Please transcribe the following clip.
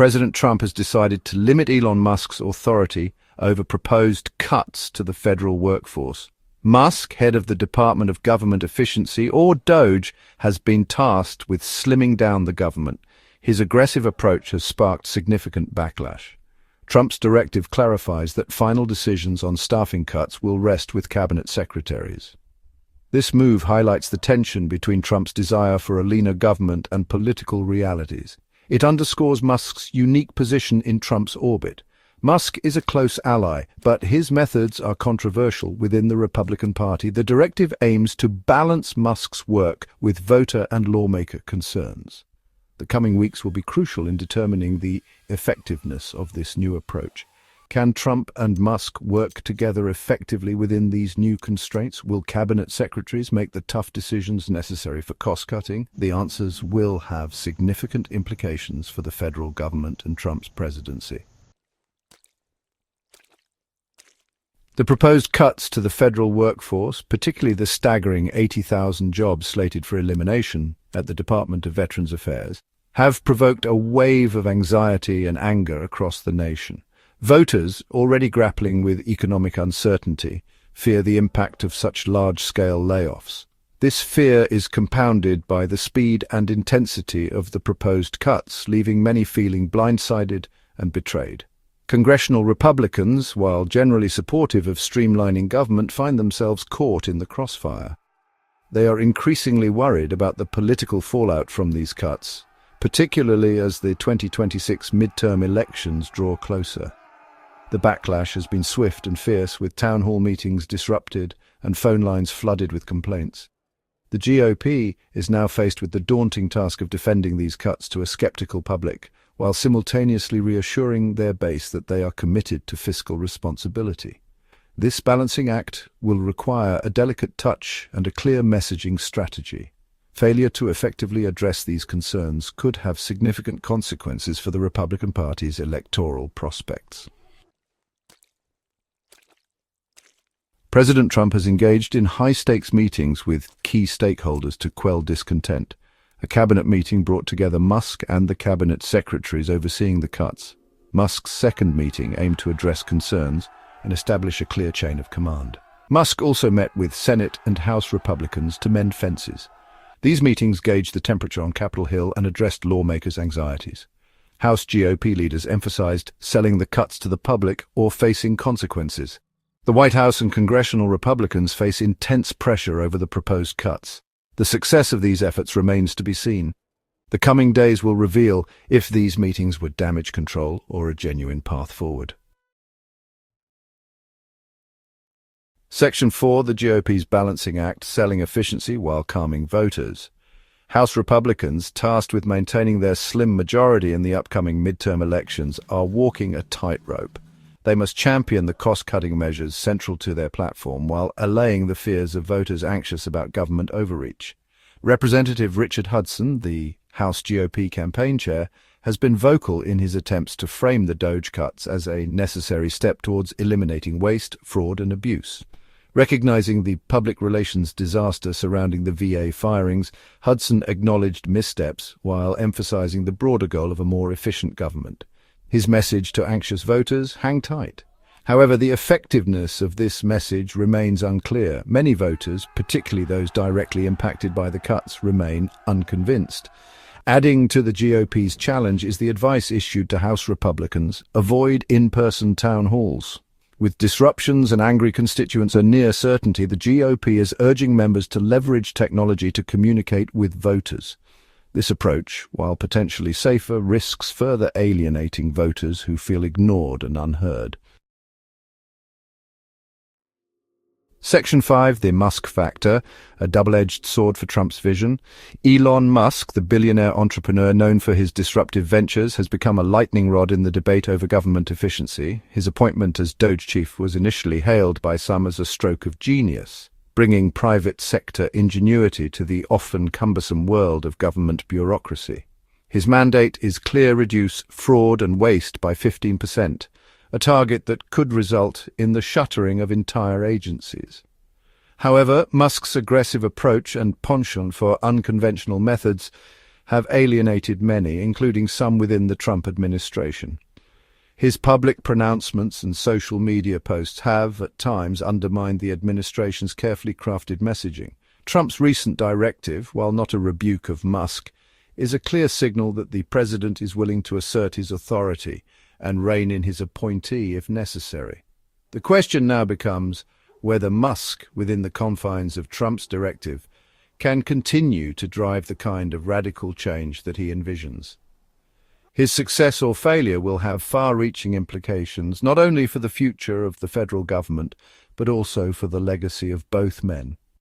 President Trump has decided to limit Elon Musk's authority over proposed cuts to the federal workforce. Musk, head of the Department of Government Efficiency, or DOGE, has been tasked with slimming down the government. His aggressive approach has sparked significant backlash. Trump's directive clarifies that final decisions on staffing cuts will rest with cabinet secretaries. This move highlights the tension between Trump's desire for a leaner government and political realities. It underscores Musk's unique position in Trump's orbit. Musk is a close ally, but his methods are controversial within the Republican Party. The directive aims to balance Musk's work with voter and lawmaker concerns. The coming weeks will be crucial in determining the effectiveness of this new approach. Can Trump and Musk work together effectively within these new constraints? Will cabinet secretaries make the tough decisions necessary for cost-cutting? The answers will have significant implications for the federal government and Trump's presidency. The proposed cuts to the federal workforce, particularly the staggering 80,000 jobs slated for elimination at the Department of Veterans Affairs, have provoked a wave of anxiety and anger across the nation. Voters, already grappling with economic uncertainty, fear the impact of such large-scale layoffs. This fear is compounded by the speed and intensity of the proposed cuts, leaving many feeling blindsided and betrayed. Congressional Republicans, while generally supportive of streamlining government, find themselves caught in the crossfire. They are increasingly worried about the political fallout from these cuts, particularly as the 2026 midterm elections draw closer. The backlash has been swift and fierce, with town hall meetings disrupted and phone lines flooded with complaints. The GOP is now faced with the daunting task of defending these cuts to a skeptical public, while simultaneously reassuring their base that they are committed to fiscal responsibility. This balancing act will require a delicate touch and a clear messaging strategy. Failure to effectively address these concerns could have significant consequences for the Republican Party's electoral prospects. President Trump has engaged in high-stakes meetings with key stakeholders to quell discontent. A cabinet meeting brought together Musk and the cabinet secretaries overseeing the cuts. Musk's second meeting aimed to address concerns and establish a clear chain of command. Musk also met with Senate and House Republicans to mend fences. These meetings gauged the temperature on Capitol Hill and addressed lawmakers' anxieties. House GOP leaders emphasized selling the cuts to the public or facing consequences. The White House and congressional Republicans face intense pressure over the proposed cuts. The success of these efforts remains to be seen. The coming days will reveal if these meetings were damage control or a genuine path forward. Section 4, the GOP's balancing act, selling efficiency while calming voters. House Republicans, tasked with maintaining their slim majority in the upcoming midterm elections, are walking a tightrope. They must champion the cost-cutting measures central to their platform while allaying the fears of voters anxious about government overreach. Representative Richard Hudson, the House GOP campaign chair, has been vocal in his attempts to frame the DOGE cuts as a necessary step towards eliminating waste, fraud, and abuse. Recognizing the public relations disaster surrounding the VA firings, Hudson acknowledged missteps while emphasizing the broader goal of a more efficient government. His message to anxious voters: hang tight. However, the effectiveness of this message remains unclear. Many voters, particularly those directly impacted by the cuts, remain unconvinced. Adding to the GOP's challenge is the advice issued to House Republicans: avoid in-person town halls. With disruptions and angry constituents a near certainty, the GOP is urging members to leverage technology to communicate with voters. This approach, while potentially safer, risks further alienating voters who feel ignored and unheard. Section 5, the Musk factor, a double-edged sword for Trump's vision. Elon Musk, the billionaire entrepreneur known for his disruptive ventures, has become a lightning rod in the debate over government efficiency. His appointment as DOGE chief was initially hailed by some as a stroke of genius, bringing private sector ingenuity to the often cumbersome world of government bureaucracy. His mandate is clear: reduce fraud and waste by 15%. A target that could result in the shuttering of entire agencies. However, Musk's aggressive approach and penchant for unconventional methods have alienated many, including some within the Trump administration. His public pronouncements and social media posts have, at times, undermined the administration's carefully crafted messaging. Trump's recent directive, while not a rebuke of Musk, is a clear signal that the president is willing to assert his authority and rein in his appointee if necessary. The question now becomes whether Musk, within the confines of Trump's directive, can continue to drive the kind of radical change that he envisions. His success or failure will have far-reaching implications not only for the future of the federal government, but also for the legacy of both men.